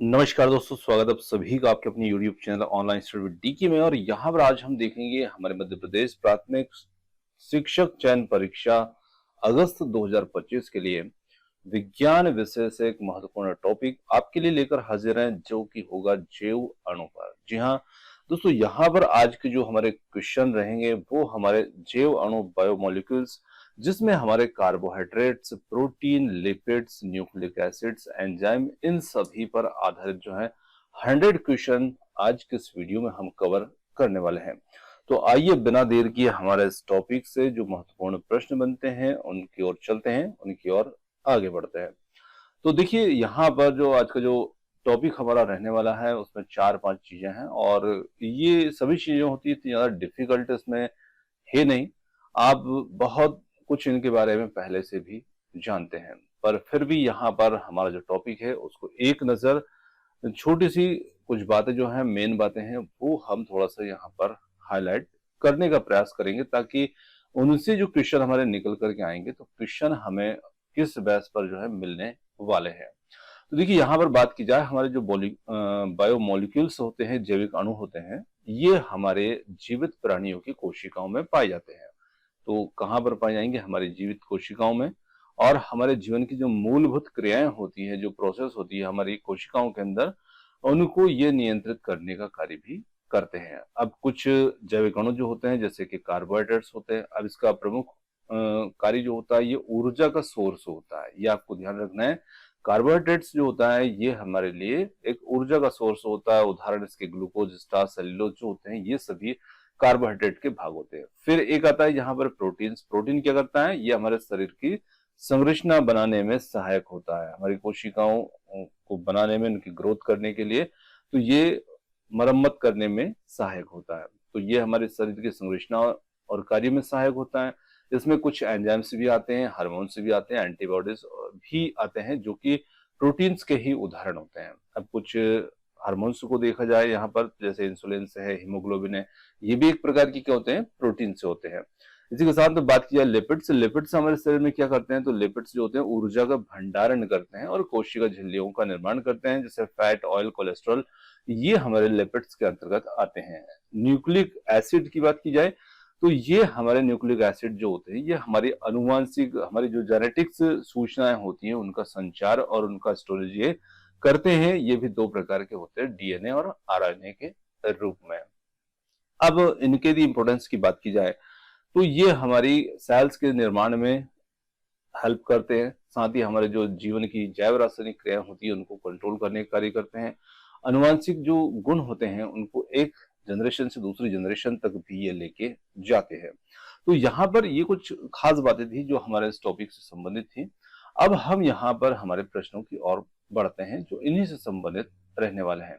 नमस्कार दोस्तों, स्वागत है आप सभी का आपके अपने YouTube channel online study with DK में। और यहाँ पर आज हम देखेंगे हमारे मध्य प्रदेश प्राथमिक शिक्षक चयन परीक्षा अगस्त 2025 के लिए विज्ञान विषय से एक महत्वपूर्ण टॉपिक आपके लिए लेकर हाजिर हैं, जो कि होगा जैव अणु पर। जी हाँ दोस्तों, यहाँ पर आज के जो हमारे क्वेश्चन रहेंगे वो हमारे जैव अणु बायोमोलिक्यूल्स, जिसमें हमारे carbohydrates, protein, lipids, nucleic acids, enzyme, इन सभी पर आधारित जो है 100 क्वेश्चन आज के इस वीडियो में हम कवर करने वाले हैं। तो आइए बिना देर किए हमारे इस टॉपिक से जो महत्वपूर्ण प्रश्न बनते हैं उनकी ओर चलते हैं, उनकी ओर आगे बढ़ते हैं। तो देखिए, यहाँ पर जो आज का जो टॉपिक हमारा रहने वाला है उसमें 4-5 चीजें हैं, और ये सभी चीजें होती है इतनी ज्यादा डिफिकल्ट इसमें है नहीं। आप बहुत कुछ इनके बारे में पहले से भी जानते हैं, पर फिर भी यहाँ पर हमारा जो टॉपिक है उसको एक नजर, छोटी सी कुछ बातें जो हैं, मेन बातें हैं, वो हम थोड़ा सा यहाँ पर हाईलाइट करने का प्रयास करेंगे, ताकि उनसे जो क्वेश्चन हमारे निकल करके आएंगे तो क्वेश्चन हमें किस बेस पर जो है मिलने वाले हैं। तो देखिए, यहाँ पर बात की जाए, हमारे जो बायोमोलिक्यूल्स होते हैं, जैविक अणु होते हैं, ये हमारे जीवित प्राणियों की कोशिकाओं में पाए जाते हैं। तो कहाँ पर पाए जाएंगे? हमारी जीवित कोशिकाओं में। और हमारे जीवन की जो मूलभूत क्रियाएं होती है, जो प्रोसेस होती है हमारी कोशिकाओं के अंदर, उनको ये नियंत्रित करने का कार्य भी करते हैं। अब कुछ जैविक अणु जो होते हैं, जैसे कि कार्बोहाइड्रेट्स होते हैं, अब इसका प्रमुख कार्य जो होता है, ये ऊर्जा का सोर्स होता है। ये आपको ध्यान रखना है। कार्बोहाइड्रेट्स जो होता है ये हमारे लिए एक ऊर्जा का सोर्स होता है। उदाहरण इसके ग्लूकोज, स्टार्च, सेल्यूलोज जो होते हैं, ये सभी कार्बोहाइड्रेट के भाग होते हैं। फिर एक आता है यहाँ पर प्रोटीन्स। प्रोटीन क्या करता है? ये हमारे शरीर की संरचना बनाने में सहायक होता है, हमारी कोशिकाओं को बनाने में, उनकी ग्रोथ करने के लिए। तो ये मरम्मत करने में सहायक होता है। तो ये हमारे शरीर की संरचना और कार्य में सहायक होता है। इसमें कुछ एंजाइम्स भी आते हैं, हार्मोन्स भी आते हैं, एंटीबॉडीज भी आते हैं, जो कि प्रोटीन्स के ही उदाहरण होते हैं। अब कुछ हार्मोन्स को देखा जाए यहाँ पर, जैसे इंसुलिन से है, हीमोग्लोबिन है, ये भी एक प्रकार की क्या होते हैं? प्रोटीन से होते हैं। इसी के साथ में बात की जाए लिपिड्स। लिपिड्स हमारे शरीर में क्या करते हैं? तो लिपिड्स जो होते हैं ऊर्जा का भंडारण करते हैं और कोशिका झिल्लियों का निर्माण करते हैं, जैसे फैट, ऑयल, कोलेस्ट्रॉल, ये हमारे लिपिड्स के अंतर्गत आते हैं। न्यूक्लिक एसिड की बात की जाए तो ये हमारे न्यूक्लिक एसिड जो होते हैं, ये हमारी अनुवांशिक, हमारी जो जेनेटिक्स सूचनाएं होती हैं, उनका संचार और उनका स्टोरेज ये करते हैं। ये भी दो प्रकार के होते हैं, डीएनए और आरएनए के रूप में। अब इनके दी इंपोर्टेंस की बात की जाए तो ये हमारी सेल्स के निर्माण में हेल्प करते हैं। साथ ही हमारे जो जीवन की जैव रासायनिक क्रियाएं होती है उनको कंट्रोल करने का कार्य करते हैं। अनुवांशिक जो गुण होते हैं उनको एक जनरेशन से दूसरी जनरेशन तक भी ये लेके जाते हैं। तो यहाँ पर ये कुछ खास बातें थी जो हमारे इस टॉपिक से संबंधित थी। अब हम यहाँ पर हमारे प्रश्नों की ओर बढ़ते हैं, जो इन्हीं से संबंधित रहने वाले हैं।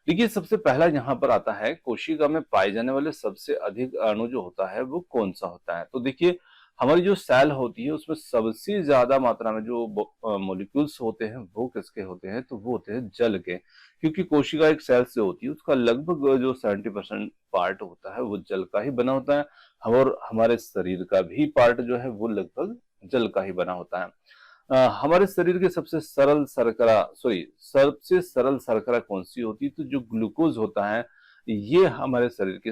देखिए, सबसे पहला यहाँ पर आता है, कोशिका में पाए जाने वाले सबसे अधिक अणु जो होता है वो कौन सा होता है? तो देखिए, हमारी जो सेल होती है उसमें सबसे ज्यादा मात्रा में जो मॉलिक्यूल्स होते हैं वो किसके होते हैं? तो वो होते हैं जल के। क्योंकि कोशिका एक सेल से होती है, उसका लगभग जो 70% पार्ट होता है वो जल का ही बना होता है। और हमारे शरीर का भी पार्ट जो है वो लगभग जल का ही बना होता है। हमारे शरीर के सबसे सरल शर्करा कौन सी होती है? तो जो ग्लूकोज होता है, ये हमारे शरीर के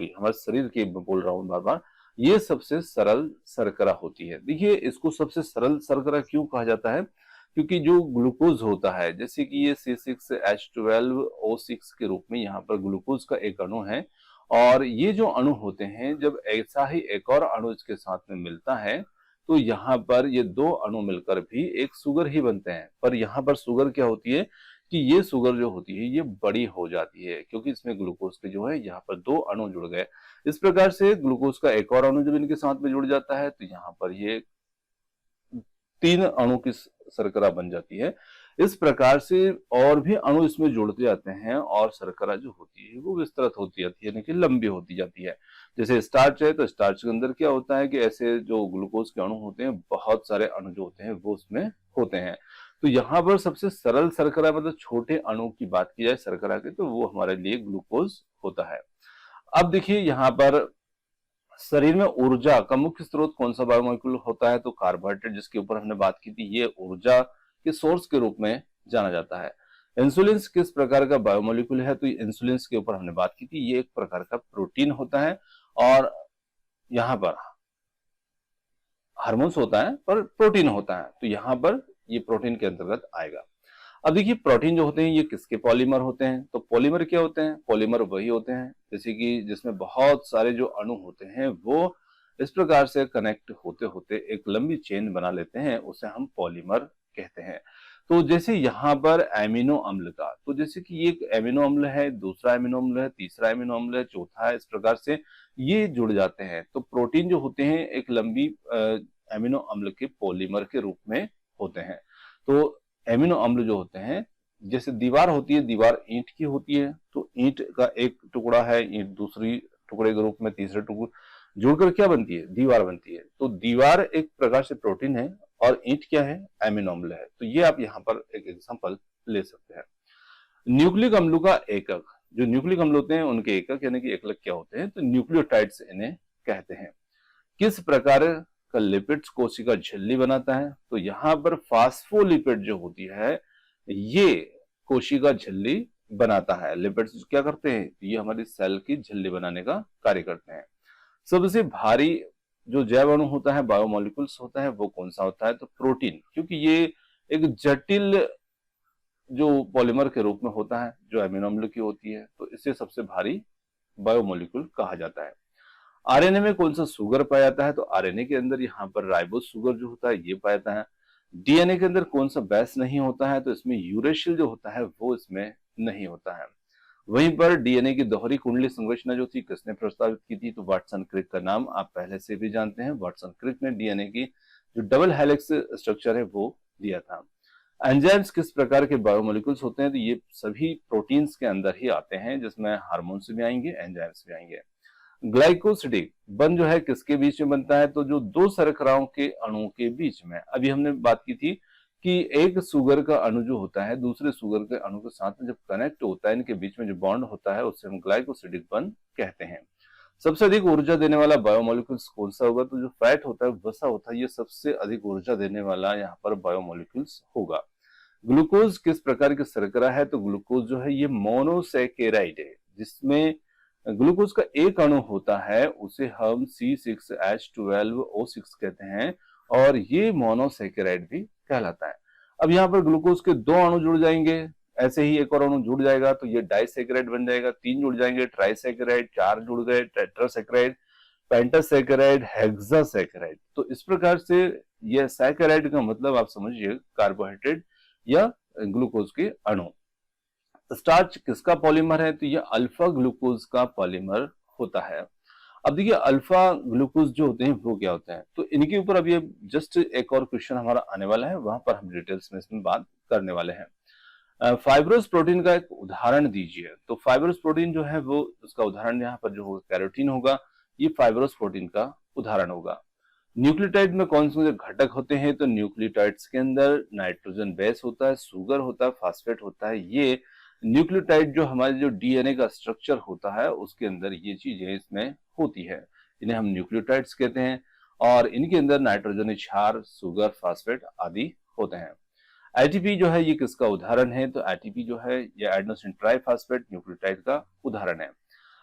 हमारे शरीर के, मैं बोल रहा हूँ बार बार, ये सबसे सरल शर्करा होती है। देखिए, इसको सबसे सरल शर्करा क्यों कहा जाता है? क्योंकि जो ग्लूकोज होता है, जैसे कि ये C6H12O6 के रूप में यहाँ पर ग्लूकोज का एक अणु है। और ये जो अणु होते हैं, जब ऐसा ही एक और अणु इसके साथ में मिलता है तो यहाँ पर ये दो अणु मिलकर भी एक शुगर ही बनते हैं। पर यहाँ पर शुगर क्या होती है कि ये शुगर जो होती है ये बड़ी हो जाती है, क्योंकि इसमें ग्लूकोज के जो है यहाँ पर दो अणु जुड़ गए। इस प्रकार से ग्लूकोज का एक और अणु जब इनके साथ में जुड़ जाता है तो यहाँ पर ये 3 अणु की शर्करा बन जाती है। इस प्रकार से और भी अणु इसमें जुड़ते जाते हैं और शर्करा जो होती है वो विस्तृत होती जाती है, यानी कि लंबी होती जाती है। जैसे स्टार्च है, तो स्टार्च के अंदर क्या होता है कि ऐसे जो ग्लूकोज के अणु होते हैं, बहुत सारे अणु जो होते हैं वो उसमें होते हैं। तो यहाँ पर सबसे सरल शर्करा, मतलब छोटे अणु की बात की जाए शर्करा के, तो वो हमारे लिए ग्लूकोज होता है। अब देखिए, यहाँ पर शरीर में ऊर्जा का मुख्य स्रोत कौन सा बायोमोलिक्यूल होता है? तो कार्बोहाइड्रेट, जिसके ऊपर हमने बात की थी, ये ऊर्जा के सोर्स के रूप में जाना जाता है। इंसुलिन किस प्रकार का बायोमोलिक्यूल है, तो इंसुलिन के ऊपर हमने बात की थी, ये एक प्रकार का प्रोटीन होता है और यहाँ पर हार्मोन्स होता है पर प्रोटीन होता है, तो यहाँ पर ये प्रोटीन के अंतर्गत आएगा। अब देखिए प्रोटीन जो होते हैं ये किसके पॉलीमर होते हैं, तो पॉलीमर क्या होते हैं, पॉलीमर वही होते हैं जैसे कि जिसमें बहुत सारे जो अणु होते हैं वो इस प्रकार से कनेक्ट होते होते एक लंबी चेन बना लेते हैं, उसे हम पॉलीमर कहते हैं। तो जैसे यहाँ पर एमिनो अम्ल का, तो जैसे कि ये एक एमिनो अम्ल है, दूसरा एमिनो अम्ल है, तीसरा एमिनो अम्ल है, चौथा है, इस प्रकार से ये जुड़ जाते हैं। तो प्रोटीन जो होते हैं एक लंबी एमिनो अम्ल के पॉलीमर के रूप में होते हैं। तो एमिनो अम्ल जो होते हैं, जैसे दीवार होती है, दीवार ईंट की होती है, तो ईंट का एक टुकड़ा है, ईंट दूसरी टुकड़े के रूप में तीसरे टुकड़े जुड़कर क्या बनती है, दीवार बनती है। तो दीवार एक प्रकार से प्रोटीन है और ईंट क्या है, एमिनो अम्ल है। तो ये आप यहाँ पर एक एग्जांपल ले सकते हैं। न्यूक्लिक अम्लों का एकक, जो न्यूक्लिक अम्ल होते हैं उनके एकक यानी कि एकलक क्या होते हैं, तो न्यूक्लियोटाइड्स इन्हें कहते हैं। किस प्रकार का लिपिड्स कोशिका झिल्ली बनाता है, तो यहाँ पर फास्फोलिपिड जो होती है ये कोशिका झिल्ली बनाता है। लिपिड्स क्या करते हैं, ये हमारी सेल की झिल्ली बनाने का कार्य करते हैं। सबसे भारी जो जैव अणु होता है, बायोमोलिक्यूल्स होता है, वो कौन सा होता है, तो प्रोटीन, क्योंकि ये एक जटिल जो पॉलीमर के रूप में होता है जो एमिनो अम्ल की होती है, तो इसे सबसे भारी बायोमोलिक्यूल कहा जाता है। आरएनए में कौन सा सुगर पाया जाता है, तो आरएनए के अंदर यहाँ पर राइबोस सुगर जो होता है ये पाया जाता है। डीएनए के अंदर कौन सा बेस नहीं होता है, तो इसमें यूरेशिल जो होता है वो इसमें नहीं होता है। वहीं पर डीएनए की दोहरी कुंडली संरचना जो थी किसने प्रस्तावित की थी, तो वाटसन क्रिक का नाम आप पहले से भी जानते हैं। वाटसन क्रिक ने डीएनए की जो डबल हेलिक्स स्ट्रक्चर है वो दिया था। एंजाइम्स किस प्रकार के बायोमोलिक्यूल्स होते हैं, तो ये सभी प्रोटीन्स के अंदर ही आते हैं, जिसमें हार्मोन्स भी आएंगे, एंजाइम्स भी आएंगे। ग्लाइकोसिडिक बंध जो है किसके बीच में बनता है, तो जो दो शर्कराओं के अणुओं के बीच में। अभी हमने बात की थी कि एक सुगर का अणु जो होता है दूसरे सुगर के अणु के साथ में जब कनेक्ट होता है, इनके बीच में जो बॉन्ड होता है उसे हम ग्लाइकोसिडिक बंध कहते हैं। सबसे अधिक ऊर्जा देने वाला बायोमोलिक्यूल्स कौन सा होगा, तो जो फैट होता है, वसा होता है, ये सबसे अधिक ऊर्जा देने वाला यहाँ पर बायोमोलिक्यूल्स होगा। ग्लूकोज किस प्रकार की शर्करा है, तो ग्लूकोज जो है ये मोनोसैकेराइड है, जिसमें ग्लूकोज का एक अणु होता है उसे हम C6H12O6 कहते हैं और ये मोनोसैकेराइड भी कहलाता है। अब यहाँ पर ग्लूकोज के दो अणु जुड़ जाएंगे, ऐसे ही एक और अणु जुड़ जाएगा तो ये डाइसैकेराइड बन जाएगा, तीन जुड़ जाएंगे ट्राइसैकेराइड, चार जुड़ गए टेट्रासैकेराइड, पेंटासैकेराइड, हेक्सासैकेराइड। तो इस प्रकार से यह सैकेराइड का मतलब आप समझिए कार्बोहाइड्रेट या ग्लूकोज के अणु। स्टार्च किसका पॉलीमर है, तो ये अल्फा ग्लूकोज का पॉलीमर होता है। अब देखिए अल्फा ग्लूकोज जो होते हैं वो क्या होते हैं, तो इनके ऊपर अब ये जस्ट एक और क्वेश्चन हमारा आने वाला है, वहां पर हम डिटेल्स में इसमें बात करने वाले हैं। फाइब्रोस प्रोटीन का एक उदाहरण दीजिए, तो फाइब्रोस प्रोटीन जो है वो उसका उदाहरण यहाँ पर जो होगा कैरोटीन होगा, ये फाइब्रोस प्रोटीन का उदाहरण होगा। न्यूक्लियोटाइड में कौन से घटक होते हैं, तो न्यूक्लियोटाइड्स के अंदर नाइट्रोजन बेस होता है, सुगर होता है, फास्फेट होता है। ये न्यूक्लियोटाइड जो हमारे जो डीएनए का स्ट्रक्चर होता है उसके अंदर ये चीजें इसमें होती है, इन्हें हम न्यूक्लियोटाइड्स कहते हैं और इनके अंदर नाइट्रोजन क्षार, सुगर, फास्फेट आदि होते हैं। एटीपी जो है ये किसका उदाहरण है, तो एटीपी जो है ये एडेनोसिन ट्राइफॉस्फेट न्यूक्लियोटाइड का उदाहरण है।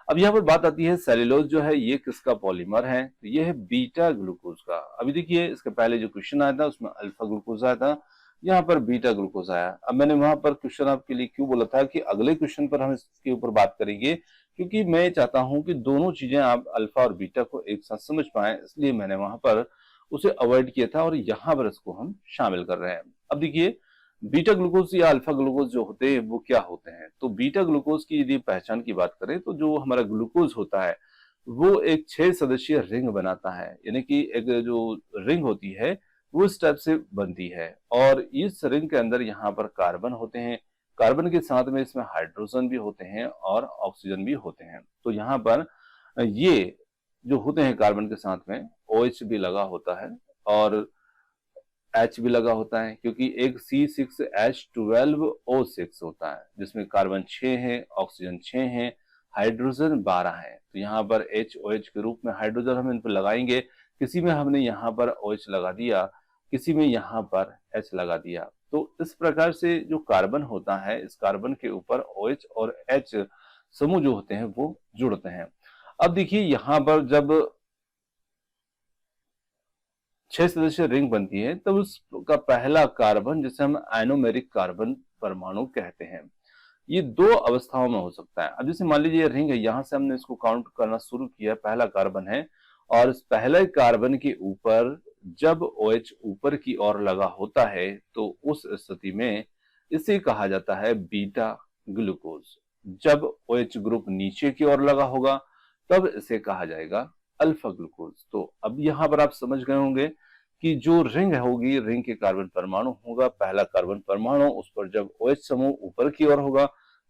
अब यहाँ पर बात आती है सेल्यूलोज जो है ये किसका पॉलीमर है, तो ये है बीटा ग्लूकोज का। अभी देखिए इसके पहले जो क्वेश्चन आया था उसमें अल्फा ग्लूकोज आया था, यहाँ पर बीटा ग्लूकोज आया। अब मैंने वहां पर क्वेश्चन आपके लिए क्यों बोला था कि अगले क्वेश्चन पर हम इसके ऊपर बात करेंगे, क्योंकि मैं चाहता हूं कि दोनों चीजें आप अल्फा और बीटा को एक साथ समझ पाए, इसलिए मैंने वहां पर उसे अवॉइड किया था और यहाँ पर इसको हम शामिल कर रहे हैं। अब देखिए बीटा ग्लूकोज या अल्फा ग्लूकोज जो होते हैं वो क्या होते हैं, तो बीटा ग्लूकोज की यदि पहचान की बात करें तो जो हमारा ग्लूकोज होता है वो एक 6 सदस्यीय रिंग बनाता है, यानी कि एक जो रिंग होती है वो इस टाइप से बनती है और इस रिंग के अंदर यहाँ पर कार्बन होते हैं, कार्बन के साथ में इसमें हाइड्रोजन भी होते हैं और ऑक्सीजन भी होते हैं। तो यहाँ पर ये जो होते हैं कार्बन के साथ में OH भी लगा होता है और H भी लगा होता है, क्योंकि एक C6H12O6 होता है जिसमें कार्बन 6 है, ऑक्सीजन 6 है, हाइड्रोजन 12 है। तो यहाँ पर HOH के रूप में हाइड्रोजन हम इन पर लगाएंगे, किसी में हमने यहाँ पर OH लगा दिया, किसी में यहाँ पर H लगा दिया, तो इस प्रकार से जो कार्बन होता है, इस कार्बन के ऊपर OH और H समूह जो होते हैं वो जुड़ते हैं। अब देखिए यहां पर जब 6 सदस्यीय रिंग बनती है तब उसका पहला कार्बन, जिसे हम एनोमेरिक कार्बन परमाणु कहते हैं, ये दो अवस्थाओं में हो सकता है। अब जैसे मान लीजिए रिंग है, यहां से हमने इसको काउंट करना शुरू किया, पहला कार्बन है और इस पहले कार्बन के ऊपर जब OH ऊपर की ओर लगा होता है तो उस स्थिति में इसे कहा जाता है बीटा ग्लूकोज। जब OH ग्रुप नीचे की ओर लगा होगा तब इसे कहा जाएगा अल्फा ग्लूकोज। तो अब यहां पर आप समझ गए होंगे कि जो रिंग होगी, रिंग के कार्बन परमाणु होगा, पहला कार्बन परमाणु, उस पर जब OH समूह ऊपर की ओर होगा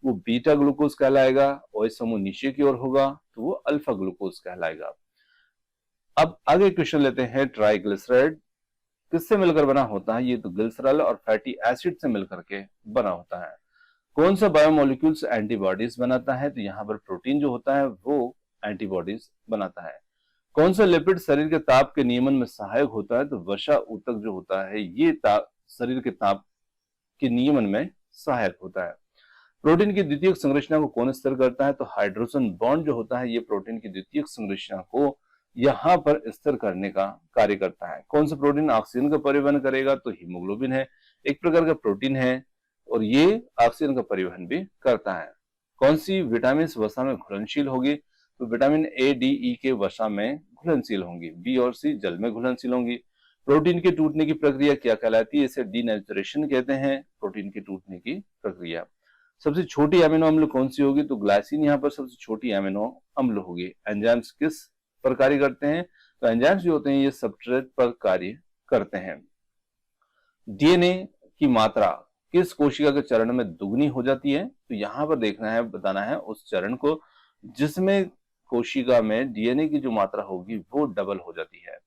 वो बीटा ग्लूकोज कहलाएगा, OH समूह नीचे की ओर होगा तो वो अल्फा ग्लूकोज कहलाएगा। अब आगे क्वेश्चन लेते हैं, ट्राइग्लिसराइड किससे मिलकर बना होता है? ये तो ग्लिसरॉल और फैटी एसिड से मिलकर के बना होता है। कौन सा बायोमोलिक्यूल्स एंटीबॉडीज बनाता है? तो यहाँ पर प्रोटीन जो होता है वो एंटीबॉडीज बनाता है। कौन सा लिपिड शरीर के ताप के नियमन में सहायक होता है? तो वसा ऊतक जो होता है ये शरीर के ताप के नियमन में सहायक होता है। प्रोटीन की द्वितीयक संरचना को कौन स्थिर करता है? तो हाइड्रोजन बॉन्ड जो होता है ये प्रोटीन की द्वितीयक संरचना को यहां पर स्थिर करने का कार्य करता है। कौन सा प्रोटीन ऑक्सीजन का परिवहन करेगा? तो हीमोग्लोबिन है, एक प्रकार का प्रोटीन है और ये ऑक्सीजन का परिवहन भी करता है। कौन सी विटामिन वसा में घुलनशील होगी? तो विटामिन A, D, E के वसा में घुलनशील होंगी, B और C जल में घुलनशील होंगी। प्रोटीन के टूटने की प्रक्रिया क्या कहलाती है? इसे डीनेचुरेशन कहते हैं, प्रोटीन के टूटने की प्रक्रिया। सबसे छोटी अमीनो अम्ल कौन सी होगी? तो ग्लाइसिन यहाँ पर सबसे छोटी अमीनो अम्ल होगी। एंजाइम्स किस पर कार्य करते हैं? तो एंजाइम्स जो होते हैं ये सबस्ट्रेट पर कार्य करते हैं। डीएनए की मात्रा किस कोशिका के चरण में दुगनी हो जाती है? तो यहां पर देखना है, बताना है उस चरण को जिसमें कोशिका में डीएनए की जो मात्रा होगी वो डबल हो जाती है।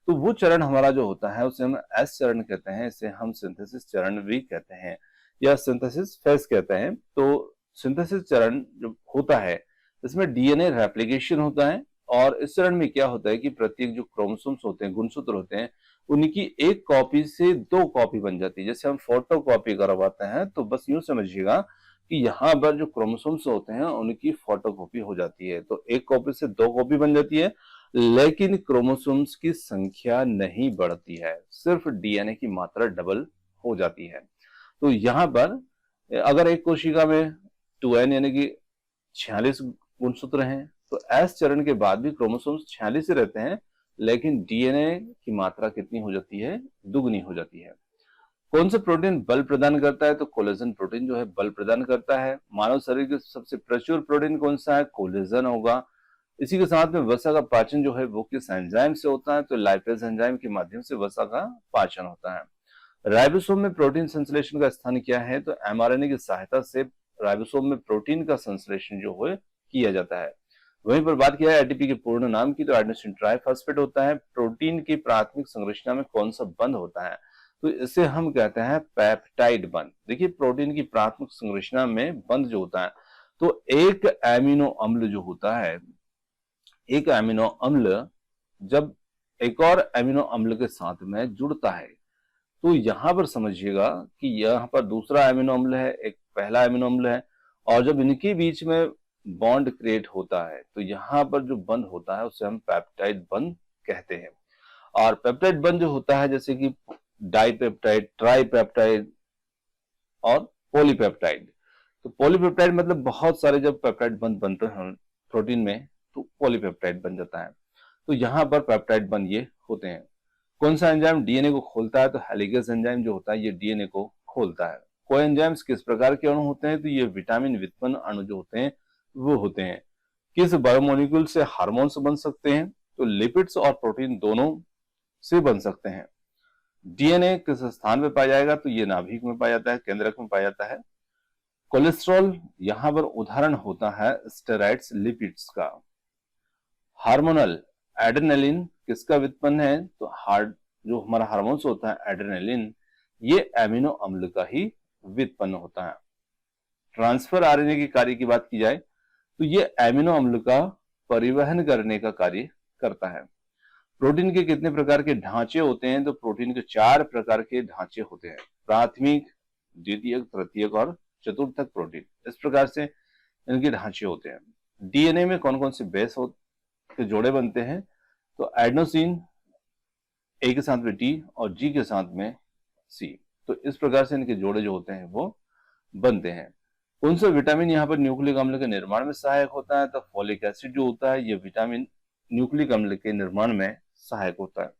तो वो चरण हमारा जो होता है उसे हम एस चरण कहते हैं, इसे हम सिंथेसिस चरण भी कहते हैं या सिंथेसिस फेज कहते हैं। तो सिंथेसिस चरण जो होता है इसमें डीएनए रेप्लिकेशन होता है और इस चरण में क्या होता है कि प्रत्येक जो क्रोमोसोम्स होते हैं, गुणसूत्र होते हैं, उनकी एक कॉपी से दो कॉपी बन जाती है। जैसे हम फोटो कॉपी करवाते हैं तो बस यूं समझिएगा कि यहाँ पर जो क्रोमोसोम्स होते हैं उनकी फोटोकॉपी हो जाती है। तो एक कॉपी से दो कॉपी बन जाती है लेकिन क्रोमोसोम्स की संख्या नहीं बढ़ती है, सिर्फ डीएनए की मात्रा डबल हो जाती है। तो यहाँ पर अगर एक कोशिका में 2n यानी कि 46 गुणसूत्र हैं तो एस चरण के बाद भी क्रोमोसोम्स 46 ही रहते हैं लेकिन डीएनए की मात्रा कितनी हो जाती है? दुगनी हो जाती है। कौन सा प्रोटीन बल प्रदान करता है? तो कोलेजन प्रोटीन जो है बल प्रदान करता है। मानव शरीर के सबसे प्रचुर प्रोटीन कौन सा है? कोलेजन होगा। इसी के साथ में वसा का पाचन जो है वो किस एंजाइम से होता है? तो लाइपेज एंजाइम के माध्यम से वसा का पाचन होता है। राइबोसोम में प्रोटीन संश्लेषण का स्थान क्या है? तो एमआरएनए की सहायता से राइबोसोम में प्रोटीन का संश्लेषण जो है किया जाता है। वहीं पर बात किया है एटीपी के पूर्ण नाम की, तो एडेनोसिन ट्राइफॉस्फेट होता है। प्रोटीन की प्राथमिक संरचना में कौन सा बंध होता है? तो इसे हम कहते हैं पेप्टाइड बंध। देखिए प्रोटीन की प्राथमिक संरचना में बंध जो होता है तो एक एमिनो अम्ल जो होता है, एक एमिनो अम्ल जब एक और एमिनो अम्ल के साथ में जुड़ता है तो यहां पर समझिएगा कि यहां पर दूसरा एमिनो अम्ल है, एक पहला एमिनो अम्ल है और जब इनके बीच में बॉन्ड क्रिएट होता है तो यहां पर जो बंध होता है उसे हम पेप्टाइड बंध कहते हैं। और पेप्टाइड बंध जो होता है जैसे कि डाइपेप्टाइड, ट्राइपेप्टाइड और पॉलीपेप्टाइड। तो पॉलीपेप्टाइड मतलब बहुत सारे जब पेप्टाइड बंध बनते हैं प्रोटीन में तो पॉलीपेप्टाइड बन जाता है। तो यहाँ पर पेप्टाइड बंध ये होते हैं। कौन सा एंजाइम डीएनए को खोलता है? तो हेलिकेज एंजाइम जो होता है ये डीएनए को खोलता है। कोएंजाइम्स किस प्रकार के अणु होते हैं? तो ये विटामिन व्युत्पन्न अणु जो होते हैं वो होते हैं। किस बायोमोलिक्यूल से हार्मोन्स बन सकते हैं? तो लिपिड्स और प्रोटीन दोनों से बन सकते हैं। डीएनए किस स्थान पे पाया जाएगा? तो ये नाभिक में पाया जाता है, केंद्रक में पाया जाता है। कोलेस्ट्रॉल यहाँ पर उदाहरण होता है स्टेरॉइड्स लिपिड्स का। हार्मोनल एड्रेनलिन किसका व्युत्पन्न है? तो हार्ट जो हमारा हार्मोन्स होता है एड्रेनलिन ये एमिनो अम्ल का ही व्युत्पन्न होता है। ट्रांसफर आरएनए के कार्य की बात की जाए तो ये एमिनो अम्ल का परिवहन करने का कार्य करता है। प्रोटीन के कितने प्रकार के ढांचे होते हैं? तो प्रोटीन के 4 प्रकार के ढांचे होते हैं, प्राथमिक, द्वितीयक, तृतीयक और चतुर्थक प्रोटीन। इस प्रकार से इनके ढांचे होते हैं। डीएनए में कौन कौन से बेस के जोड़े बनते हैं? तो एडेनोसिन ए के साथ में टी और जी के साथ में सी। तो इस प्रकार से इनके जोड़े जो होते हैं वो बनते हैं। कौन सा विटामिन यहाँ पर न्यूक्लिक अम्ल के निर्माण में सहायक होता है? तो फॉलिक एसिड जो होता है ये विटामिन न्यूक्लिक अम्ल के निर्माण में सहायक होता है।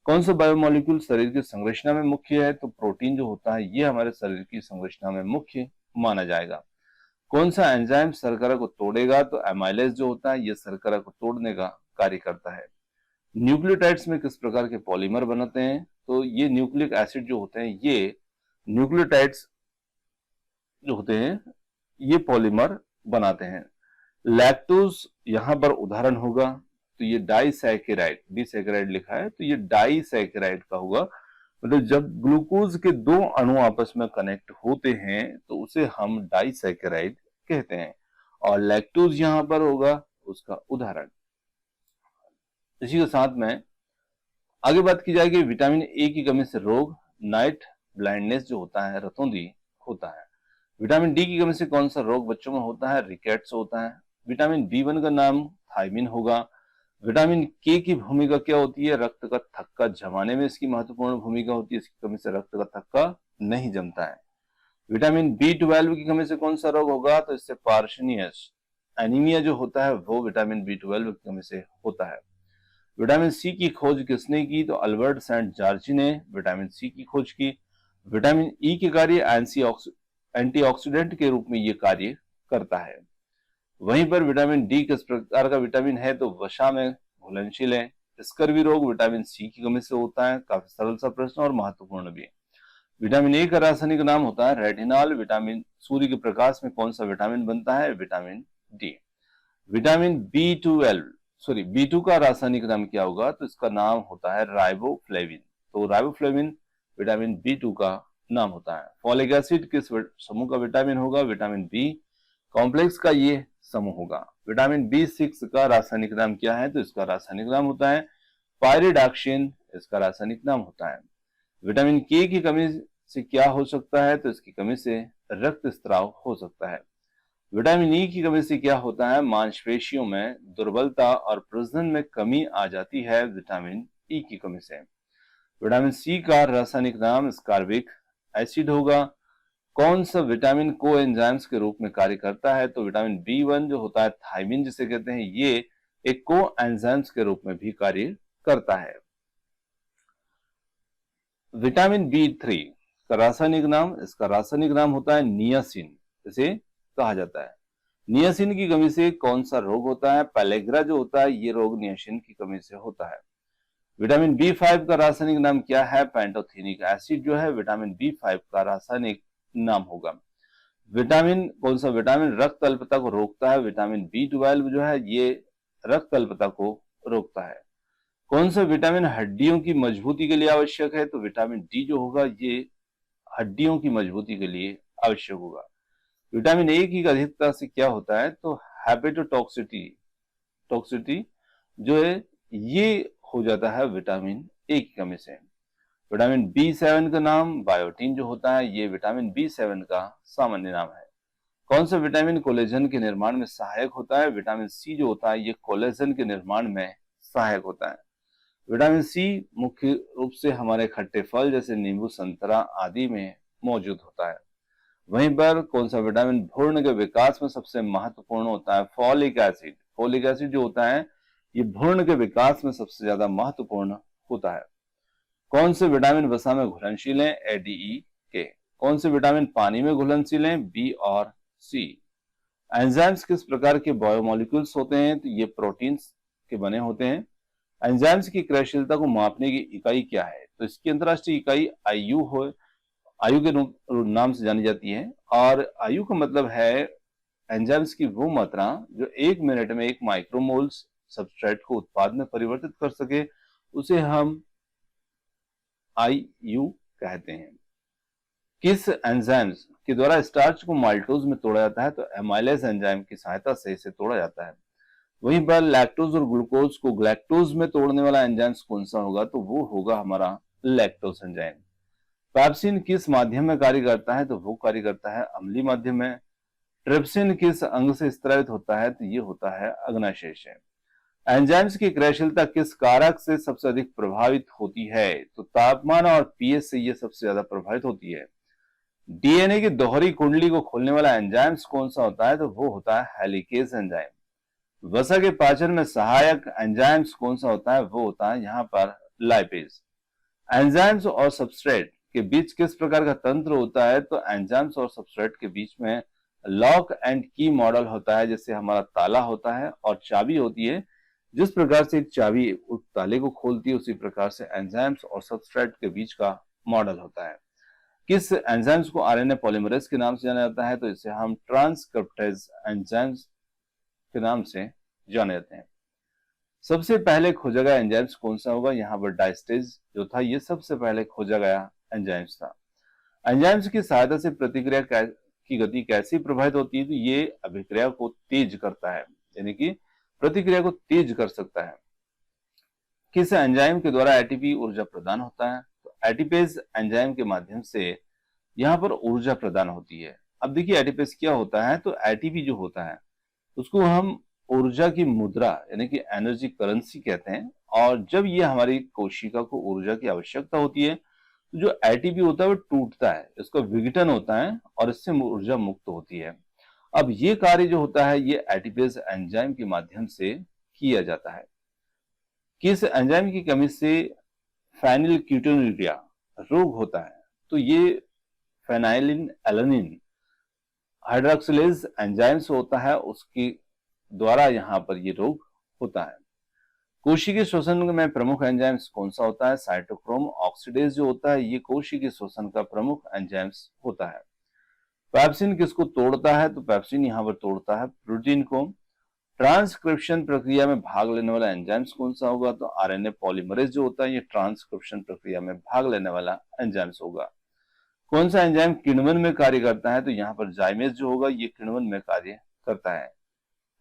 कौन सा बायोमोलिक्यूल शरीर की संरचना में मुख्य है? तो प्रोटीन जो होता है ये हमारे शरीर की संरचना में मुख्य माना जाएगा। कौन सा एंजाइम शर्करा को तोड़ेगा? तो एमाइलेज जो होता है ये शर्करा को तोड़ने का कार्य करता है। न्यूक्लियोटाइड्स में किस प्रकार के पॉलीमर बनते हैं? तो ये न्यूक्लिक एसिड जो होते हैं ये न्यूक्लियोटाइड्स जो होते हैं ये पॉलीमर बनाते हैं। लैक्टोज यहां पर उदाहरण होगा, तो ये डाइसैकेराइड, डिसैकेराइड लिखा है तो ये डाइसैकेराइड का होगा। मतलब जब ग्लूकोज के 2 अणु आपस में कनेक्ट होते हैं तो उसे हम डाइसैकेराइड कहते हैं, और लैक्टोज यहां पर होगा उसका उदाहरण। इसी के साथ में आगे बात की जाएगी विटामिन ए की कमी से रोग, नाइट ब्लाइंडनेस जो होता है, रतौंधी होता है। विटामिन डी की कमी से कौन सा रोग बच्चों में होता है? रिकेट्स होता है। विटामिन बी1 का नाम थायमिन होगा। विटामिन के की भूमिका क्या होती है? रक्त का थक्का जमाने में इसकी महत्वपूर्ण भूमिका होती है, इसकी कमी से रक्त का थक्का नहीं जमता है। विटामिन बी12 की कमी से कौन सा रोग होगा? तो इससे पार्शनियस एनीमिया जो होता है वो विटामिन बी12 की कमी से होता है। विटामिन सी की खोज किसने की? तो अल्बर्ट सेंट जॉर्जी ने विटामिन सी की खोज की। विटामिन ई के कार्य एंटीऑक्सीडेंट के रूप में ये कार्य करता है। वहीं पर विटामिन डी किस प्रकार का विटामिन है? तो वसा में घुलनशील है। स्कर्वी रोग विटामिन सी की कमी से होता है। काफी सरल सा प्रश्न और महत्वपूर्ण भी है। विटामिन ए का रासायनिक नाम होता है रेटिनॉल। विटामिन सूर्य के प्रकाश में कौन सा विटामिन बनता है? Vitamin D. विटामिन बी2 का रासायनिक नाम क्या होगा? तो इसका नाम होता है राइबोफ्लेविन। तो राइबोफ्लेविन विटामिन बी2 का नाम होता है। फॉलिक एसिड किस समूह का विटामिन होगा? विटामिन बी कॉम्प्लेक्स का ये समूह होगा। विटामिन बी6 का रासायनिक नाम क्या है? तो इसका रासायनिक नाम होता है पायरिडॉक्सिन, इसका रासायनिक नाम होता है। विटामिन के की कमी से क्या हो सकता है? तो इसकी कमी से रक्त स्त्राव हो सकता है। विटामिन ई की कमी से क्या होता है? मांसपेशियों में दुर्बलता और प्रजनन में कमी आ जाती है विटामिन ई की कमी से। विटामिन सी का रासायनिक नाम स्कारबिक एसिड होगा। कौन सा विटामिन को एंजाइम्स के रूप में कार्य करता है? तो विटामिन बी1 जो होता है थायमिन जिसे कहते हैं ये एक को एंजाइम्स के रूप में भी कार्य करता है। विटामिन बी3 का रासायनिक नाम, इसका रासायनिक नाम होता है नियासिन, इसे कहा जाता है। नियासिन की कमी से कौन सा रोग होता है? पेलेग्रा जो होता है ये रोग नियासिन की कमी से होता है। विटामिन बी5 का रासायनिक नाम क्या है? पैंटोथेनिक एसिड जो है विटामिन बी5 का रासायनिक नाम होगा। विटामिन कौन सा विटामिन रक्त अल्पता को रोकता है? विटामिन बी12 जो है ये रक्त अल्पता को रोकता है। कौन सा विटामिन हड्डियों की मजबूती के लिए आवश्यक है? तो विटामिन डी जो होगा ये हड्डियों की मजबूती के लिए आवश्यक होगा। विटामिन ए की अधिकता से क्या होता है? तो टॉक्सिटी जो है ये हो जाता है विटामिन ए की कमी से। विटामिन बी7 का नाम बायोटीन जो होता है ये विटामिन बी7 का सामान्य नाम है। कौन सा विटामिन कोलेजन के निर्माण में सहायक होता है? विटामिन सी जो होता है ये कोलेजन के निर्माण में सहायक होता है। विटामिन सी मुख्य रूप से हमारे खट्टे फल जैसे नींबू, संतरा आदि में मौजूद होता है। वहीं पर कौन सा विटामिन भ्रूण के विकास में सबसे महत्वपूर्ण होता है? Folic acid. फॉलिक एसिड जो होता है ये भ्रूण के विकास में सबसे ज्यादा महत्वपूर्ण होता है। कौन से विटामिन वसा में घुलनशील हैं? एडीई के। कौन से विटामिन पानी में घुलनशील हैं? बी और सी। एंजाइम्स किस प्रकार के बायोमोलिक्यूल्स होते हैं? तो ये प्रोटीन्स के बने होते हैं। एंजाइम्स की क्रियाशीलता को मापने की इकाई क्या है? तो इसकी अंतरराष्ट्रीय इकाई आयु के नाम से जानी जाती है, और आयु का मतलब है एंजाइम्स की वो मात्रा जो 1 मिनट में 1 माइक्रोमोल्स सबस्ट्रेट को उत्पाद में परिवर्तित कर सके, उसे हम आयु कहते हैं। किस एंजाइम्स के द्वारा स्टार्च को माल्टोज में तोड़ा जाता है? तो एमाइलेज एंजाइम की सहायता से इसे तोड़ा जाता है। वहीं पर लैक्टोज और ग्लूकोज को ग्लैक्टोज में तोड़ने वाला एंजाइम्स कौन सा होगा, तो वो होगा हमारा लैक्टोज एंजाइम। पेप्सिन किस माध्यम में कार्य करता है, तो वो कार्य करता है अम्लीय माध्यम में। ट्रिप्सिन किस अंग से स्रावित होता है, तो ये होता है अग्नाशय से। एंजाइम्स की क्रियाशीलता किस कारक से सबसे अधिक प्रभावित होती है, तो तापमान और पीएच से ये सबसे ज्यादा प्रभावित होती है। डीएनए की दोहरी कुंडली को खोलने वाला एंजाइम्स कौन सा होता है, तो वो होता है हेलिकेज एंजाइम। वसा के पाचन में सहायक एंजाइम्स कौन सा होता है, वो होता है यहाँ पर लाइपेज। एंजाइम्स और सबस्ट्रेट के बीच किस प्रकार का तंत्र होता है, तो एंजाइम्स और सबस्ट्रेट के बीच में लॉक एंड की मॉडल होता है। जैसे हमारा ताला होता है और चाबी होती है, जिस प्रकार से एक चाबी उस ताले को खोलती है, उसी प्रकार से एंजाइम्स और सबस्ट्रेट के बीच का मॉडल होता है। किस एंजाइम्स को आरएनए पॉलीमरेज के नाम से जाना जाता है, तो इसे हम ट्रांसक्रिप्टेज एंजाइम्स के नाम से जाने जाते हैं। सबसे पहले खोजा गया एंजाइम्स कौन सा होगा, यहाँ पर डायस्टेज जो था ये सबसे पहले खोजा गया एंजाइम्स था। एंजाइम्स की सहायता से प्रतिक्रिया की गति कैसी प्रभावित होती है, तो ये अभिक्रिया को तेज करता है, यानी कि प्रतिक्रिया को तेज कर सकता है। किस एंजाइम के द्वारा एटीपी ऊर्जा प्रदान होता है, तो एटीपेज एंजाइम के माध्यम से यहाँ पर ऊर्जा प्रदान होती है। अब देखिए एटीपेज क्या होता है, तो एटीपी जो होता है उसको हम ऊर्जा की मुद्रा यानी कि एनर्जी करेंसी कहते हैं। और जब ये हमारी कोशिका को ऊर्जा की आवश्यकता होती है, तो जो एटीपी होता है वो टूटता है, इसका विघटन होता है और इससे ऊर्जा मुक्त होती है। अब ये कार्य जो होता है ये एटीपेज एंजाइम के माध्यम से किया जाता है। किस एंजाइम की कमी से फेनिलकीटोनुरिया रोग होता है, तो ये फेनाइलिन एलानिन हाइड्रोक्सिलेज एंजाइम से होता है, उसकी द्वारा यहाँ पर ये रोग होता है। कोशिकीय शोषण में प्रमुख एंजाइम्स कौन सा होता है, साइटोक्रोम ऑक्सीडेज जो होता है ये कोशिकीय शोषण का प्रमुख एंजाइम्स होता है। पेप्सिन किसको तोड़ता है, तो पेप्सिन यहाँ पर तोड़ता है प्रोटीन को। ट्रांसक्रिप्शन प्रक्रिया में भाग लेने वाला एंजाइम्स कौन सा होगा, तो आरएनए पॉलीमरेज जो होता है ये ट्रांसक्रिप्शन प्रक्रिया में भाग लेने वाला एंजाइम्स होगा। कौन सा एंजाइम किण्वन में कार्य करता है, तो यहाँ पर जाइमेज जो होगा ये किण्वन में कार्य करता है।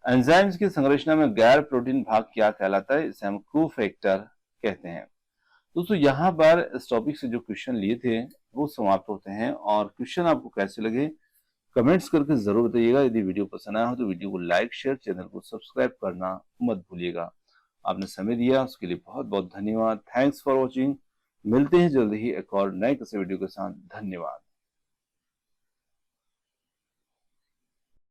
एंजाइम्स की संरचना में गैर प्रोटीन भाग क्या कहलाता है, इसे हम कोफैक्टर कहते हैं। दोस्तों यहाँ पर इस टॉपिक से जो क्वेश्चन लिए थे वो समाप्त होते हैं, और क्वेश्चन आपको कैसे लगे कमेंट्स करके जरूर बताइएगा। यदि वीडियो पसंद आया हो तो वीडियो को लाइक शेयर, चैनल को सब्सक्राइब करना मत भूलिएगा। आपने समय दिया उसके लिए बहुत बहुत धन्यवाद। Thanks for watching. मिलते हैं जल्दी ही एक और नए किसी वीडियो के साथ। धन्यवाद।